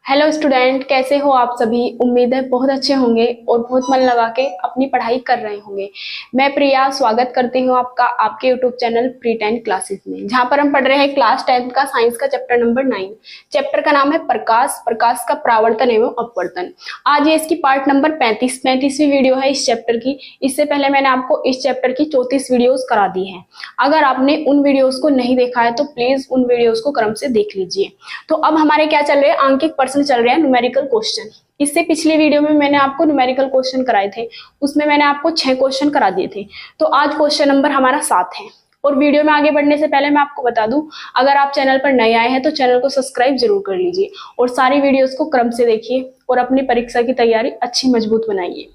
Hello student, कैसे हो आप सभी। उम्मीद है बहुत अच्छे होंगे और बहुत मन लगा के अपनी पढ़ाई कर रहे होंगे। मैं प्रिया स्वागत करती हूँ आपका आपके यूट्यूब चैनल प्री 10 क्लासेस में, जहाँ पर हम पढ़ रहे हैं क्लास 10 का साइंस का चैप्टर नंबर 9। चैप्टर का नाम है प्रकाश, प्रकाश का परावर्तन एवं अपवर्तन। आज ये इसकी पार्ट नंबर 35वीं वीडियो है इस चैप्टर की। इससे पहले मैंने आपको इस चैप्टर की 34 वीडियोस करा दी है। अगर आपने उन वीडियोस को नहीं देखा है तो प्लीज उन वीडियोस को क्रम से देख लीजिए। तो अब हमारे क्या चल रहे हैं, आंकिक चल रहे हैं न्यूमेरिकल क्वेश्चन। इससे पिछली वीडियो में मैंने आपको न्यूमेरिकल क्वेश्चन कराए थे, उसमें मैंने आपको 6 क्वेश्चन करा दिए थे। तो आज क्वेश्चन नंबर हमारा 7 है। और वीडियो में आगे बढ़ने से पहले मैं आपको बता दूं, अगर आप चैनल पर नए आए हैं तो चैनल को सब्सक्राइब जरूर कर लीजिए और सारी वीडियोस को क्रम से देखिए और अपनी परीक्षा की तैयारी अच्छी मजबूत बनाइए।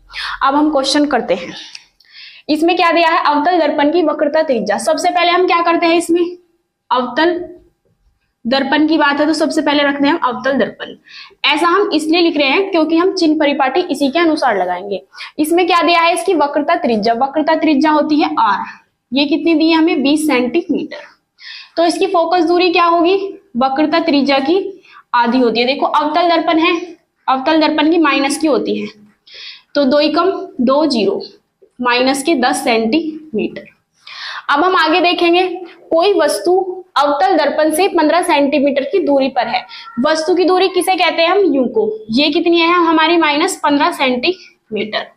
अब हम क्वेश्चन करते हैं। इसमें क्या दिया है, अवतल दर्पण की वक्रता त्रिज्या। सबसे पहले हम क्या करते हैं, इसमें अवतल दर्पण की बात है तो सबसे पहले रखते हैं हम अवतल दर्पण। ऐसा हम इसलिए लिख रहे हैं क्योंकि हम चिन्ह परिपाटी इसी के अनुसार लगाएंगे। इसमें क्या दिया है, इसकी वक्रता त्रिज्या। वक्रता त्रिज्या होती है r। ये कितनी दी है हमें, 20 सेंटीमीटर। तो इसकी फोकस दूरी क्या होगी, वक्रता त्रिज्या की आधी होती है। देखो अवतल दर्पण है, अवतल दर्पण की माइनस की होती है, तो 2 एकम 2 जीरो, माइनस के 10 सेंटीमीटर। अब हम आगे देखेंगे, कोई वस्तु अवतल दर्पण से 15 सेंटीमीटर की दूरी पर है। वस्तु की दूरी किसे कहते हैं, हम यू को। ये कितनी है हमारी, -15 सेंटीमीटर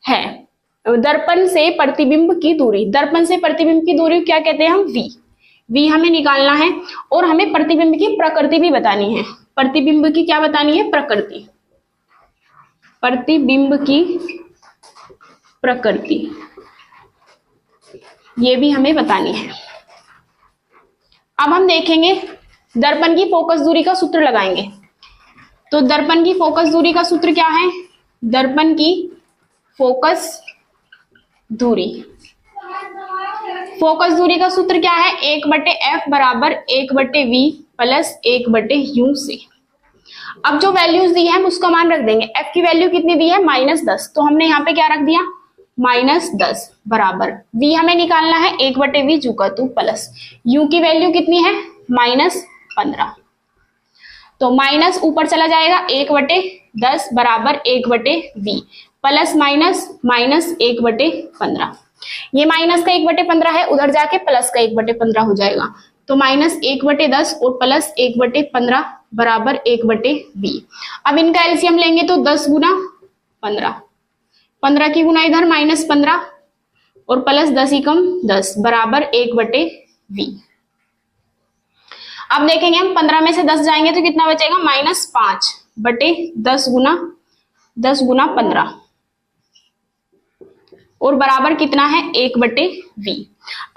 है। दर्पण से प्रतिबिंब की दूरी, दर्पण से प्रतिबिंब की दूरी क्या कहते हैं हम, वी। वी हमें निकालना है और हमें प्रतिबिंब की प्रकृति भी बतानी है। प्रतिबिंब की क्या बतानी है, प्रकृति। प्रतिबिंब की प्रकृति ये भी हमें बतानी है। अब हम देखेंगे दर्पण की फोकस दूरी का सूत्र लगाएंगे। तो दर्पण की फोकस दूरी का सूत्र क्या है, दर्पण की फोकस दूरी, फोकस दूरी का सूत्र क्या है, 1/f बराबर 1/v प्लस 1/u से। अब जो वैल्यूज दी है हम उसका मान रख देंगे। f की वैल्यू कितनी दी है, -10, तो हमने यहाँ पे क्या रख दिया, -10 बराबर v हमें निकालना है 1/v जू का 2 प्लस u की वैल्यू कितनी है, -15। तो माइनस ऊपर चला जाएगा, 1/10 बराबर 1/v प्लस माइनस 1/15। ये माइनस का 1/15 है, उधर जाके प्लस का 1/15 हो जाएगा। तो -1/10 और प्लस 1/15 बराबर 1/v। अब इनका एलसीएम लेंगे तो 10 गुना 15, 15 की गुना इधर -15 और प्लस 10 एकम 10 बराबर 1/v। अब देखेंगे हम 15 में से 10 जाएंगे तो कितना बचेगा, -5/10 गुना 15 और बराबर कितना है, 1/v।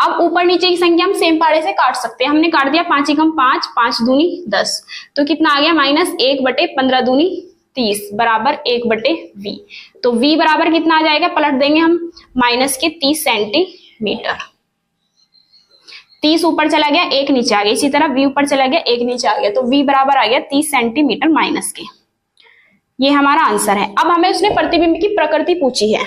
अब ऊपर नीचे की संख्या हम सेम पाड़े से काट सकते हैं। हमने काट दिया, 5 एकम 5, 5 दूनी 10, तो कितना आ गया, -1/15 दूनी 30 बराबर 1/v। तो v बराबर कितना आ जाएगा, पलट देंगे हम, -30 सेंटीमीटर। 30 ऊपर चला गया, 1 नीचे आ गया, इसी तरह v ऊपर चला गया, 1 नीचे आ गया, तो v बराबर आ गया 30 सेंटीमीटर माइनस के। ये हमारा आंसर है। अब हमें उसने प्रतिबिंब की प्रकृति पूछी है।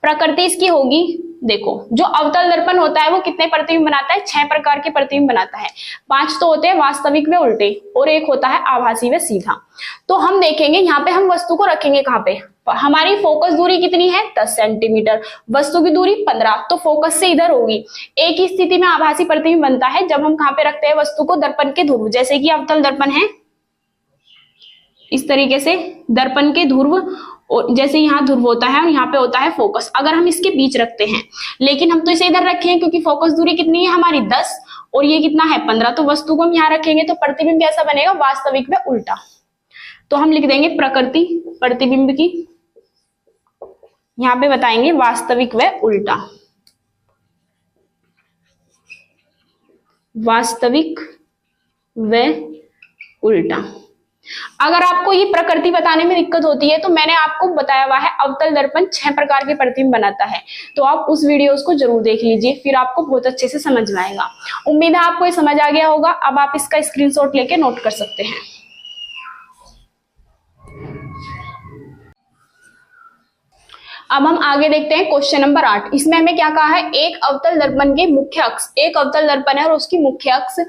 प्रकृति इसकी होगी, देखो जो अवतल दर्पण होता है वो कितने प्रतिबिंब बनाता है, 6 प्रकार के प्रतिबिंब बनाता है। 5 तो होते हैं वास्तविक व उल्टे और 1 होता है आभासी व सीधा। तो हम देखेंगे यहाँ पे हम वस्तु को रखेंगे कहाँ पे, हमारी फोकस दूरी कितनी है, 10 सेंटीमीटर, वस्तु की दूरी 15, तो फोकस से इधर होगी। एक ही स्थिति में आभासी प्रतिबिंब बनता है जब हम कहाँ पे रखते हैं वस्तु को, दर्पण के ध्रुव। जैसे कि अवतल दर्पण है, इस तरीके से दर्पण के ध्रुव, और जैसे यहाँ ध्रुव होता है और यहाँ पे होता है फोकस, अगर हम इसके बीच रखते हैं, लेकिन हम तो इसे इधर रखे हैं क्योंकि फोकस दूरी कितनी है हमारी 10 और ये कितना है 15, तो वस्तु को हम यहाँ रखेंगे तो प्रतिबिंब कैसा बनेगा, वास्तविक में उल्टा। तो हम लिख देंगे प्रकृति प्रतिबिंब की, यहाँ पे बताएंगे वास्तविक व उल्टा, वास्तविक व उल्टा। अगर आपको ये प्रकृति बताने में दिक्कत होती है तो मैंने आपको बताया हुआ है अवतल दर्पण 6 प्रकार के प्रतिबिंब बनाता है, तो आप उस वीडियोस को जरूर देख लीजिए, फिर आपको बहुत अच्छे से समझ में आएगा। उम्मीद है आपको ये समझ आ गया होगा। अब आप इसका स्क्रीनशॉट लेके नोट कर सकते हैं। अब हम आगे देखते हैं क्वेश्चन नंबर 8। इसमें हमें क्या कहा है, एक अवतल दर्पण के मुख्य अक्ष, एक अवतल दर्पण है और उसकी मुख्य अक्ष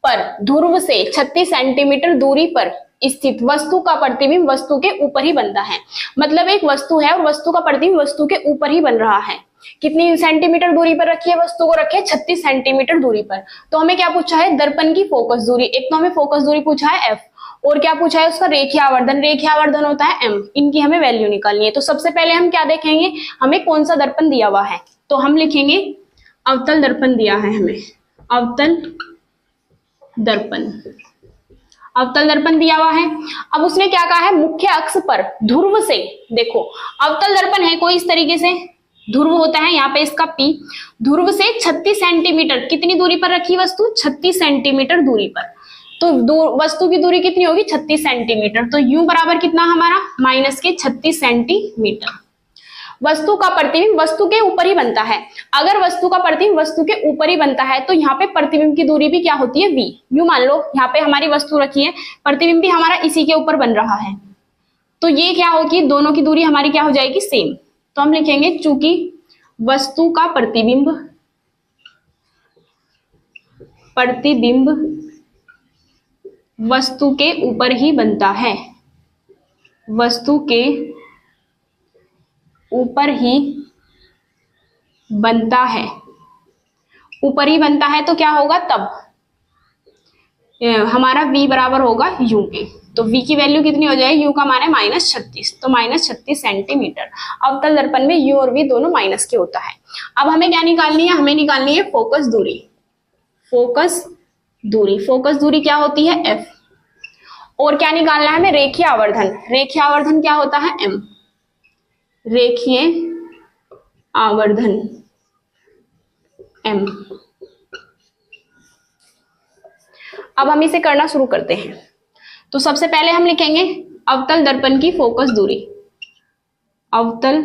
पर ध्रुव से 36 सेंटीमीटर दूरी पर स्थित वस्तु का प्रतिबिंब वस्तु के ऊपर ही बनता है। मतलब एक वस्तु है और वस्तु का प्रतिबिंब वस्तु के ऊपर ही बन रहा है। कितनी सेंटीमीटर दूरी पर रखी है वस्तु को? रखी है 36 सेंटीमीटर दूरी पर। तो हमें क्या पूछा है? दर्पण की फोकस दूरी। एक तो हमें फोकस दूरी पूछा है f, और क्या पूछा है? उसका रेखीय आवर्धन। रेखीय आवर्धन होता है m। इनकी हमें वैल्यू निकालनी है। तो सबसे पहले हम क्या देखेंगे? हमें कौन सा दर्पण दिया हुआ है। तो हम लिखेंगे अवतल दर्पण दिया है हमें, अवतल दर्पण। अवतल दर्पण दिया हुआ है। अब उसने क्या कहा है? मुख्य अक्ष पर ध्रुव से, देखो अवतल दर्पण है कोई इस तरीके से, ध्रुव होता है यहाँ पे इसका P, ध्रुव से 36 सेंटीमीटर कितनी दूरी पर रखी वस्तु? 36 सेंटीमीटर दूरी पर। तो वस्तु की दूरी कितनी होगी? 36 सेंटीमीटर। तो U बराबर कितना हमारा? माइनस के 36 सेंटीमीटर। वस्तु का प्रतिबिंब वस्तु के ऊपर ही बनता है। अगर वस्तु का प्रतिबिंब वस्तु के ऊपर ही बनता है तो यहाँ पे प्रतिबिंब की दूरी भी क्या होती है? V। यूं मान लो यहाँ पे हमारी वस्तु रखी है, प्रतिबिंब भी हमारा इसी के ऊपर बन रहा है, तो ये क्या होगी? दोनों की दूरी हमारी क्या हो जाएगी? सेम। तो हम लिखेंगे चूंकि वस्तु का प्रतिबिंब वस्तु के ऊपर ही बनता है, वस्तु के ऊपर ही बनता है, ऊपर ही बनता है तो क्या होगा? तब हमारा V बराबर होगा U के। तो V की वैल्यू कितनी हो जाएगी? U का मान है -36, तो -36 सेंटीमीटर। अवतल दर्पण में U और V दोनों माइनस के होता है। अब हमें क्या निकालनी है? हमें निकालनी है फोकस दूरी। फोकस दूरी, फोकस दूरी क्या होती है? F। और क्या निकालना है हमें? रेखीय आवर्धन। रेखीय आवर्धन क्या होता है? M। रेखीय आवर्धन M। अब हम इसे करना शुरू करते हैं। तो सबसे पहले हम लिखेंगे अवतल दर्पण की फोकस दूरी। अवतल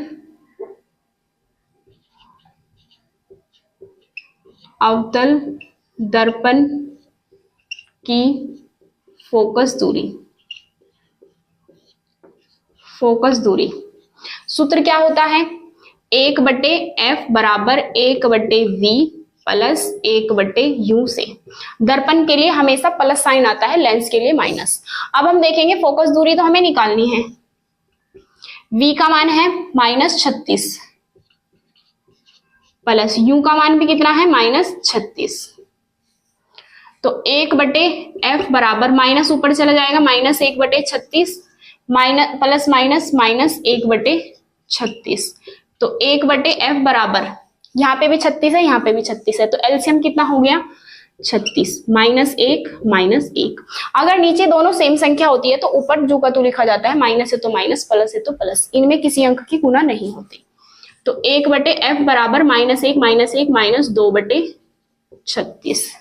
दर्पण की फोकस दूरी। फोकस दूरी सूत्र क्या होता है? 1/f बराबर 1/v प्लस 1/u से। दर्पण के लिए हमेशा प्लस साइन आता है, लेंस के लिए माइनस। अब हम देखेंगे फोकस दूरी तो हमें निकालनी है। v का मान है -36 प्लस u का मान भी कितना है? -36। तो 1/f बराबर माइनस ऊपर चला जाएगा, -1/36 माइनस प्लस माइनस -1/36। तो 1/f बराबर, यहाँ पे भी 36 है, यहाँ पे भी 36 है, तो एलसीएम कितना हो गया? 36 -1 अगर नीचे दोनों सेम संख्या होती है तो ऊपर जो का तो लिखा जाता है, माइनस है तो माइनस, प्लस है तो प्लस, इनमें किसी अंक की गुणा नहीं होती। तो 1/f बराबर -1 -2/36।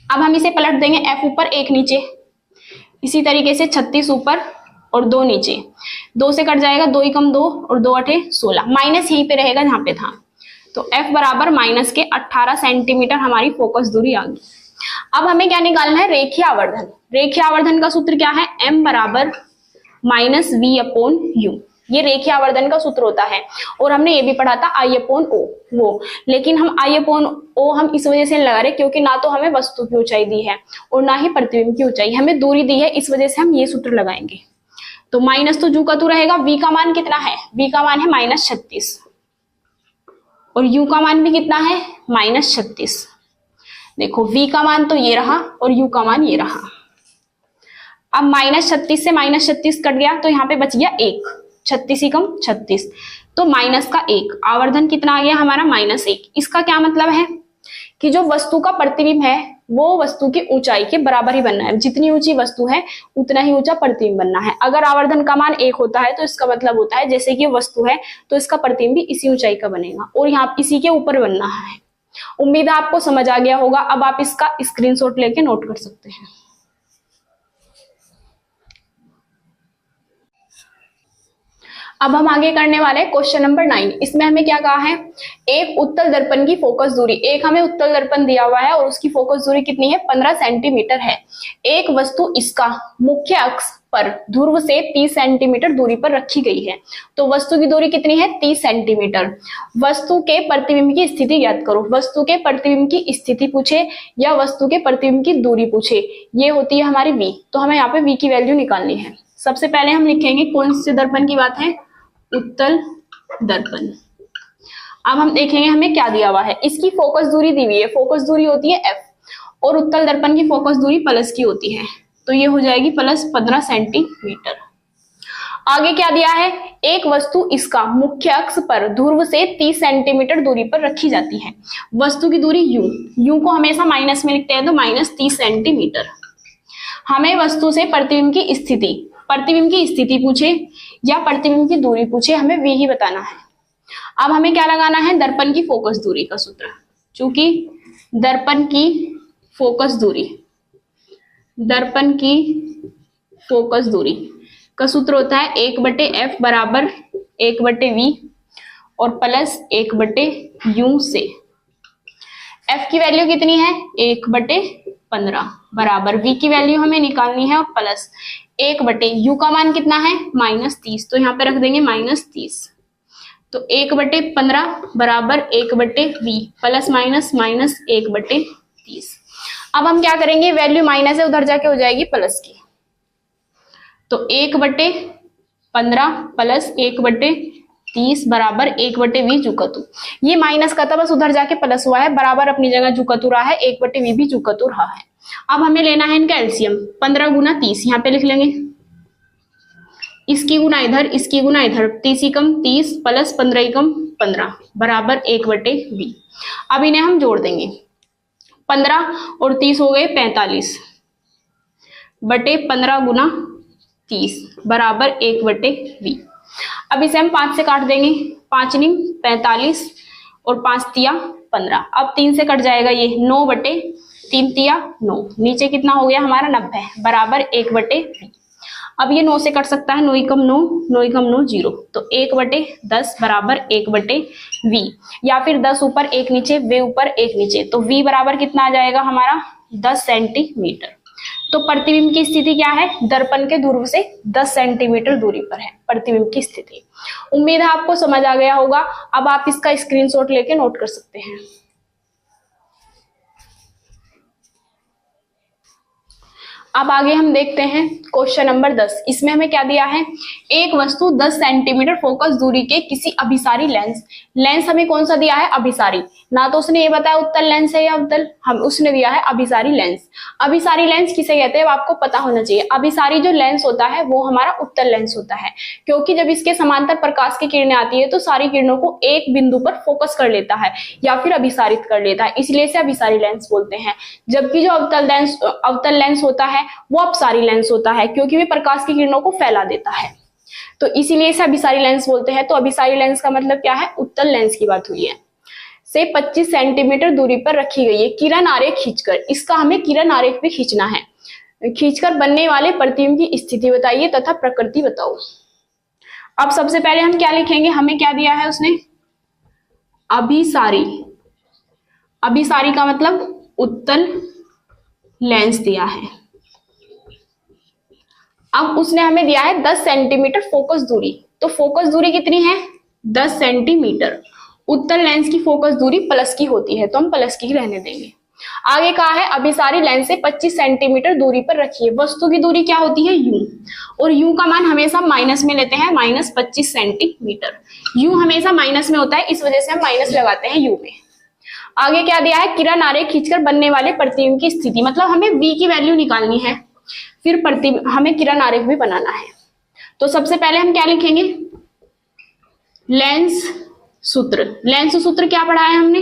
अब हम इसे पलट देंगे, f ऊपर 1 नीचे, इसी तरीके से 36 ऊपर और 2 नीचे, 2 से कट जाएगा, 2 × 2 और 2 × 8 16, माइनस यहीं पे रहेगा जहां पे था। तो f बराबर माइनस के 18 सेंटीमीटर हमारी फोकस दूरी आ गई। अब हमें क्या निकालना है? रेखीय आवर्धन। रेखीय आवर्धन का सूत्र क्या है? m बराबर -v/u। ये रेखीय आवर्धन का सूत्र होता है। और हमने ये भी पढ़ा था I/O वो, लेकिन हम I/O हम इस वजह से लगा रहे क्योंकि ना तो हमें वस्तु की ऊंचाई दी है और ना ही प्रतिबिंब की ऊंचाई, हमें दूरी दी है, इस वजह से हम ये सूत्र लगाएंगे। तो माइनस तो जू का तू रहेगा, v का मान कितना है? v का मान है -36 और u का मान भी कितना है? -36। देखो v का मान तो ये रहा और u का मान ये रहा। अब -36 से -36 कट गया तो यहाँ पे बच गया 1, 36 ही कम 36, तो -1। आवर्धन कितना आ गया हमारा? -1। इसका क्या मतलब है कि जो वस्तु का प्रतिबिंब है वो वस्तु की ऊंचाई के बराबर ही बनना है। जितनी ऊंची वस्तु है उतना ही ऊंचा प्रतिबिंब बनना है। अगर आवर्धन का मान 1 होता है तो इसका मतलब होता है जैसे कि वस्तु है तो इसका प्रतिबिंब भी इसी ऊंचाई का बनेगा और यहाँ इसी के ऊपर बनना है। उम्मीद है आपको समझ आ गया होगा। अब आप इसका स्क्रीनशॉट लेके नोट कर सकते हैं। अब हम आगे करने वाले हैं क्वेश्चन नंबर 9। इसमें हमें क्या कहा है, एक उत्तल दर्पण की फोकस दूरी, एक हमें उत्तल दर्पण दिया हुआ है और उसकी फोकस दूरी कितनी है, 15 सेंटीमीटर है। एक वस्तु इसका मुख्य अक्ष पर ध्रुव से 30 सेंटीमीटर दूरी पर रखी गई है। तो वस्तु की दूरी कितनी है, 30 सेंटीमीटर। वस्तु के प्रतिबिंब की स्थिति ज्ञात करो। वस्तु के प्रतिबिंब की स्थिति पूछे या वस्तु के प्रतिबिंब की दूरी पूछे, ये होती है हमारी v। तो हमें यहाँ पे v की वैल्यू निकालनी है। सबसे पहले हम लिखेंगे कौन से दर्पण की बात है, उत्तल दर्पण। अब हम देखेंगे हमें क्या दिया हुआ है, इसकी फोकस दूरी दी हुई है, फोकस दूरी होती है f और उत्तल दर्पण की फोकस दूरी प्लस की होती है, तो ये हो जाएगी प्लस 15 सेंटीमीटर। आगे क्या दिया है, एक वस्तु इसका मुख्य अक्ष पर ध्रुव से 30 सेंटीमीटर दूरी पर रखी जाती है। वस्तु की दूरी u को हमेशा माइनस में लिखते हैं, तो माइनस 30 सेंटीमीटर। हमें वस्तु से प्रतिबिंब की स्थिति पूछे या प्रतिबिंब की दूरी पूछे, हमें वे ही बताना है। अब हमें क्या लगाना है, दर्पण की फोकस दूरी का सूत्र। चूंकि दर्पण की फोकस दूरी का सूत्र होता है 1/f बराबर 1/v और प्लस 1/u से। f की वैल्यू कितनी है, 1/15 बराबर v की वैल्यू हमें निकालनी है और प्लस 1/u का मान कितना है, -30, तो यहाँ पे रख देंगे -30। तो 1/15 बराबर 1/v प्लस माइनस माइनस 1/30। अब हम क्या करेंगे, वैल्यू माइनस है उधर जाके हो जाएगी प्लस की, तो 1/15 प्लस 1/30 बराबर 1/v जुकतु। ये माइनस का था, बस उधर जाके प्लस हुआ है, बराबर अपनी जगह जुकतु रहा है, 1/v भी जुकतु रहा है। अब हमें लेना है इनका एलसीएम, 15 गुना 30 यहाँ पे लिख लेंगे, इसकी गुना इधर, इसकी गुना इधर, 30 एकम 30 प्लस 15 एकम 15 बराबर 1/v। अब इन्हें हम जोड़ देंगे, 15 और 30 हो गए 45 बटे 15 गुना 30 बराबर 1/v। अब इसे हम 5 से काट देंगे, 5 नहीं 45 और 5 तिया 15। अब 3 से कट जाएगा ये, 9/3 तिया 9, नीचे कितना हो गया हमारा 90 बराबर 1/v। अब ये 9 से कट सकता है, 9 एकम 9, 9 एकम 9 0, तो 1/10 बराबर 1/v, या फिर 10 ऊपर 1 नीचे, वे ऊपर 1 नीचे, तो v बराबर कितना आ जाएगा हमारा 10 सेंटीमीटर। तो प्रतिबिंब की स्थिति क्या है, दर्पण के ध्रुव से 10 सेंटीमीटर दूरी पर है प्रतिबिंब की स्थिति। उम्मीद है आपको समझ आ गया होगा। अब आप इसका स्क्रीनशॉट लेके नोट कर सकते हैं। अब आगे हम देखते हैं क्वेश्चन नंबर 10। इसमें हमें क्या दिया है, एक वस्तु 10 सेंटीमीटर फोकस दूरी के किसी अभिसारी लेंस हमें कौन सा दिया है, अभिसारी, ना तो उसने ये बताया उत्तल लेंस है या उत्तल, हम उसने दिया है अभिसारी लेंस। अभिसारी लेंस किसे कहते हैं वो आपको पता होना चाहिए। अभिसारी जो लेंस होता है वो हमारा उत्तल लेंस होता है, क्योंकि जब इसके समांतर प्रकाश की किरणें आती है तो सारी किरणों को एक बिंदु पर फोकस कर लेता है या फिर अभिसारित कर लेता है, इसलिए इसे अभिसारी लेंस बोलते हैं। जबकि जो अवतल लेंस होता है वो अपसारी लेंस होता है, क्योंकि वे प्रकाश की किरणों को फैला देता है, तो इसीलिए इसे अभिसारी लेंस बोलते हैं। तो अभिसारी लेंस का मतलब क्या है, उत्तल लेंस की बात हुई है। से 25 सेंटीमीटर दूरी पर रखी गई है किरण आरेख खींचकर, इसका हमें किरण आरेख भी खींचना है। खींचकर बनने वाले प्रतिबिंब की स्थिति बताइए तथा प्रकृति बताओ। अब सबसे पहले हम क्या लिखेंगे, हमें क्या दिया है उसने, अभिसारी। अभिसारी का मतलब उत्तल लेंस दिया है। अब उसने हमें दिया है 10 सेंटीमीटर फोकस दूरी, तो फोकस दूरी कितनी है, 10 सेंटीमीटर। उत्तल लेंस की फोकस दूरी प्लस की होती है, तो हम प्लस की ही रहने देंगे। आगे कहा है अभिसारी लेंस से 25 सेंटीमीटर दूरी पर रखिए। वस्तु की दूरी क्या होती है, u, और u का मान हमेशा माइनस में लेते हैं, -25 सेंटीमीटर। u हमेशा माइनस में होता है, इस वजह से हम माइनस लगाते हैं u में। आगे क्या दिया है, किरण आरेख खींचकर बनने वाले प्रतिबिंब की स्थिति, मतलब हमें v की वैल्यू निकालनी है, फिर हमें किरण आरेख भी बनाना है। तो सबसे पहले हम क्या लिखेंगे, लेंस सूत्र। लेंस सूत्र क्या पढ़ा है हमने,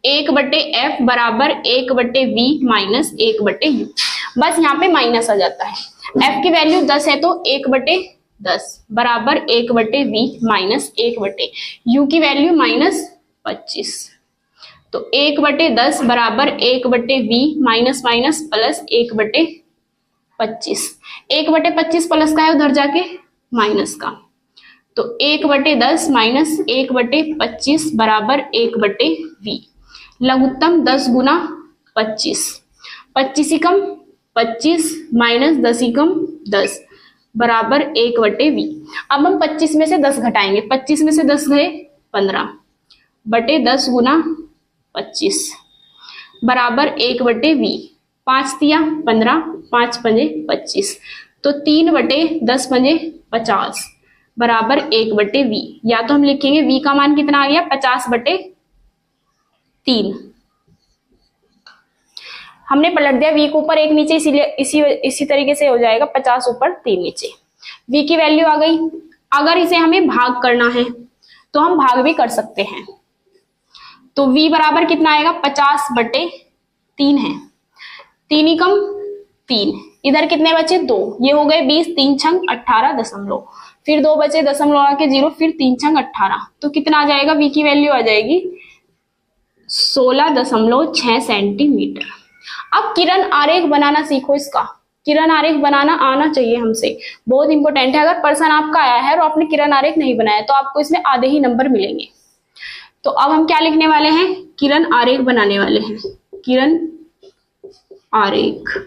1/f बराबर 1/v माइनस 1/u। बस यहाँ पे माइनस आ जाता है। f की वैल्यू 10 है तो 1/10 बराबर 1/v माइनस 1/u की वैल्यू -25, तो 1/10 बराबर 1/v minus minus plus 1/25। 1/25 plus का है उधर जाके माइनस का, तो 1/10 माइनस 1/25 बराबर 1/v। लघुत्तम 10 गुना 25, 25 एकम 25 माइनस 10 एकम 10 बराबर 1/v। अब हम 25 में से 10 घटाएंगे, 25 में से 10 गए 15/10 गुना 25 बराबर 1/v। 5 दिया 15, 5 पंजे 25, तो 3/10 पंजे 50 बराबर 1/v। या तो हम लिखेंगे v का मान कितना आ गया 50/3। हमने पलट दिया v को ऊपर 1 नीचे, इसीलिए इसी तरीके से हो जाएगा 50 ऊपर 3 नीचे। v की वैल्यू आ गई। अगर इसे हमें भाग करना है तो हम भाग भी कर सकते हैं। तो v बराबर कितना आएगा 50/3 है। 3 एकम 3, इधर कितने बचे 2, ये हो गए 20, 3 छंग 18 दशमलव, फिर 2 बचे दशमलव आके 0, फिर 3 छंग 18, तो कितना आ जाएगा v की वैल्यू आ जाएगी 16.6 सेंटीमीटर। अब किरण आरेख बनाना सीखो। इसका किरण आरेख बनाना आना चाहिए हमसे, बहुत इंपॉर्टेंट है। अगर पर्सन आपका आया है और आपने किरण आरेख नहीं बनाया तो आपको इसमें आधे ही नंबर मिलेंगे। तो अब हम क्या लिखने वाले हैं, किरण आरेख बनाने वाले हैं। किरण आरेख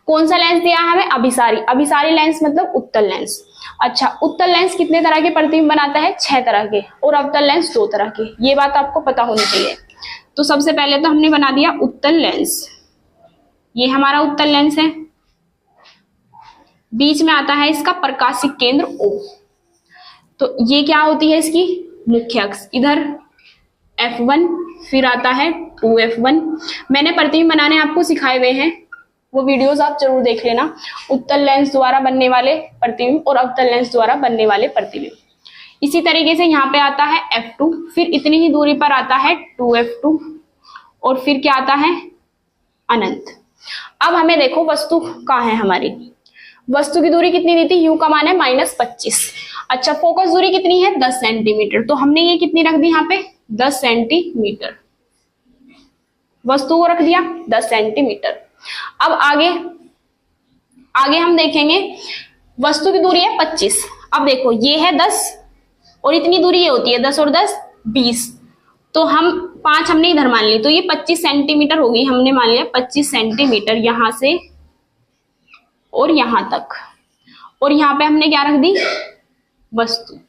कौन सा लेंस दिया है हमें, अभिसारी। अभिसारी लेंस मतलब उत्तल लेंस। अच्छा, उत्तल लेंस कितने तरह के प्रतिबिंब बनाता है, 6 तरह के, और अवतल लेंस 2 तरह के। ये बात आपको पता होनी चाहिए। तो सबसे पहले तो हमने बना दिया उत्तल लेंस। ये हमारा उत्तल लेंस है, बीच में आता है इसका प्रकाशिक केंद्र O। तो ये क्या होती है इसकी मुख्य अक्ष। इधर F1, फिर आता है 2F1। मैंने प्रतिबिंब बनाने आपको सिखाए हुए हैं, वो वीडियोस आप जरूर देख लेना। उत्तल लेंस द्वारा बनने वाले प्रतिबिंब और अवतल लेंस द्वारा बनने वाले प्रतिबिंब। इसी तरीके से यहाँ पे आता है F2, फिर इतनी ही दूरी पर आता है 2F2, और फिर क्या आता है अनंत। अब हमें देखो वस्तु कहाँ है हमारी। वस्तु की दूरी कितनी दी थी, U का मान है -25। अच्छा, फोकस दूरी कितनी है 10 सेंटीमीटर, तो हमने ये कितनी रख दी यहाँ पे 10 सेंटीमीटर। वस्तु को रख दिया 10 सेंटीमीटर। अब आगे हम देखेंगे, वस्तु की दूरी है 25। अब देखो ये है 10 और इतनी दूरी ये होती है 10 और 10 20, तो हम 5 हमने इधर मान ली, तो ये 25 सेंटीमीटर होगी। हमने मान लिया 25 सेंटीमीटर यहां से और यहां तक, और यहाँ पे हमने क्या रख दी वस्तु।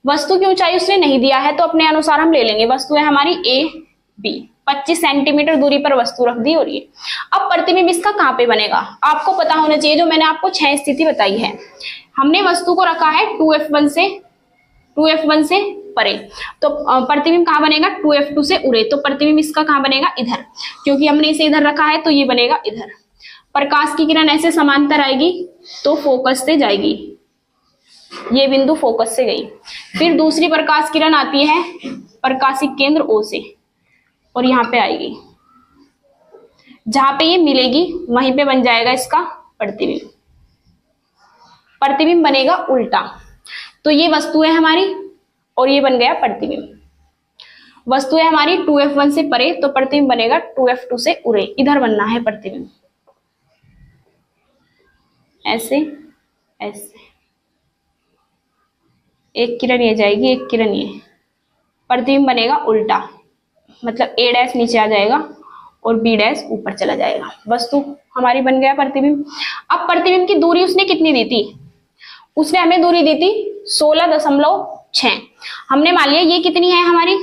वस्तु की ऊंचाई उसने नहीं दिया है तो अपने अनुसार हम ले लेंगे। वस्तु है हमारी AB, 25 सेंटीमीटर दूरी पर वस्तु रख दी। और ये अब प्रतिबिंब इसका कहाँ पे बनेगा आपको पता होना चाहिए, जो मैंने आपको 6 स्थिति बताई है। हमने वस्तु को रखा है 2F1 से परे, तो प्रतिबिंब कहाँ बनेगा 2F2 से उरे, तो प्रतिबिंब इसका कहाँ बनेगा इधर, क्योंकि हमने इसे इधर रखा है तो ये बनेगा इधर। प्रकाश की किरण ऐसे समांतर आएगी तो फोकस से जाएगी, ये बिंदु फोकस से गई। फिर दूसरी प्रकाश किरण आती है प्रकाशिक केंद्र O से और यहाँ पे आएगी, जहां पे ये मिलेगी वहीं पे बन जाएगा इसका प्रतिबिंब। प्रतिबिंब बनेगा उल्टा, तो ये वस्तु है हमारी और ये बन गया प्रतिबिंब। वस्तु है हमारी 2F1 से परे, तो प्रतिबिंब बनेगा 2F2 से उरे, इधर बनना है प्रतिबिंब, ऐसे ऐसे। एक किरण ये जाएगी, एक किरण ये, प्रतिबिंब बनेगा उल्टा, मतलब A' नीचे आ जाएगा और B' ऊपर चला जाएगा। वस्तु हमारी बन गया प्रतिबिंब। अब प्रतिबिंब की दूरी उसने कितनी दी थी, उसने हमें दूरी दी थी 16.6। हमने मान लिया ये कितनी है हमारी,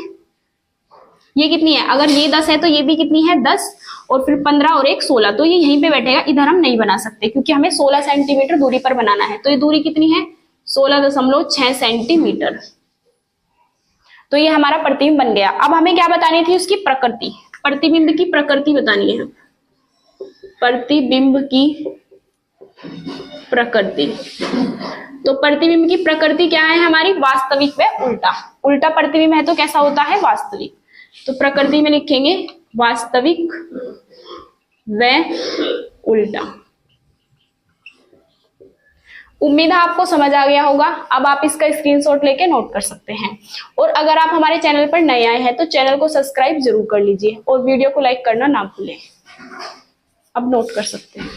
ये कितनी है, अगर ये 10 है तो ये भी कितनी है 10, और फिर 15 और 1 16, तो ये यहीं पे बैठेगा। इधर हम नहीं बना सकते क्योंकि हमें 16 सेंटीमीटर दूरी पर बनाना है, तो ये दूरी कितनी है 16.6 सेंटीमीटर। तो ये हमारा प्रतिबिंब बन गया। अब हमें क्या बतानी थी उसकी प्रकृति, प्रतिबिंब की प्रकृति बतानी है। प्रतिबिंब की प्रकृति, तो प्रतिबिंब की प्रकृति क्या है हमारी, वास्तविक व उल्टा। उल्टा प्रतिबिंब है तो कैसा होता है वास्तविक, तो प्रकृति में लिखेंगे वास्तविक व उल्टा। उम्मीद है आपको समझ आ गया होगा। अब आप इसका स्क्रीनशॉट लेके नोट कर सकते हैं, और अगर आप हमारे चैनल पर नए आए हैं तो चैनल को सब्सक्राइब जरूर कर लीजिए और वीडियो को लाइक करना ना भूलें। अब नोट कर सकते हैं।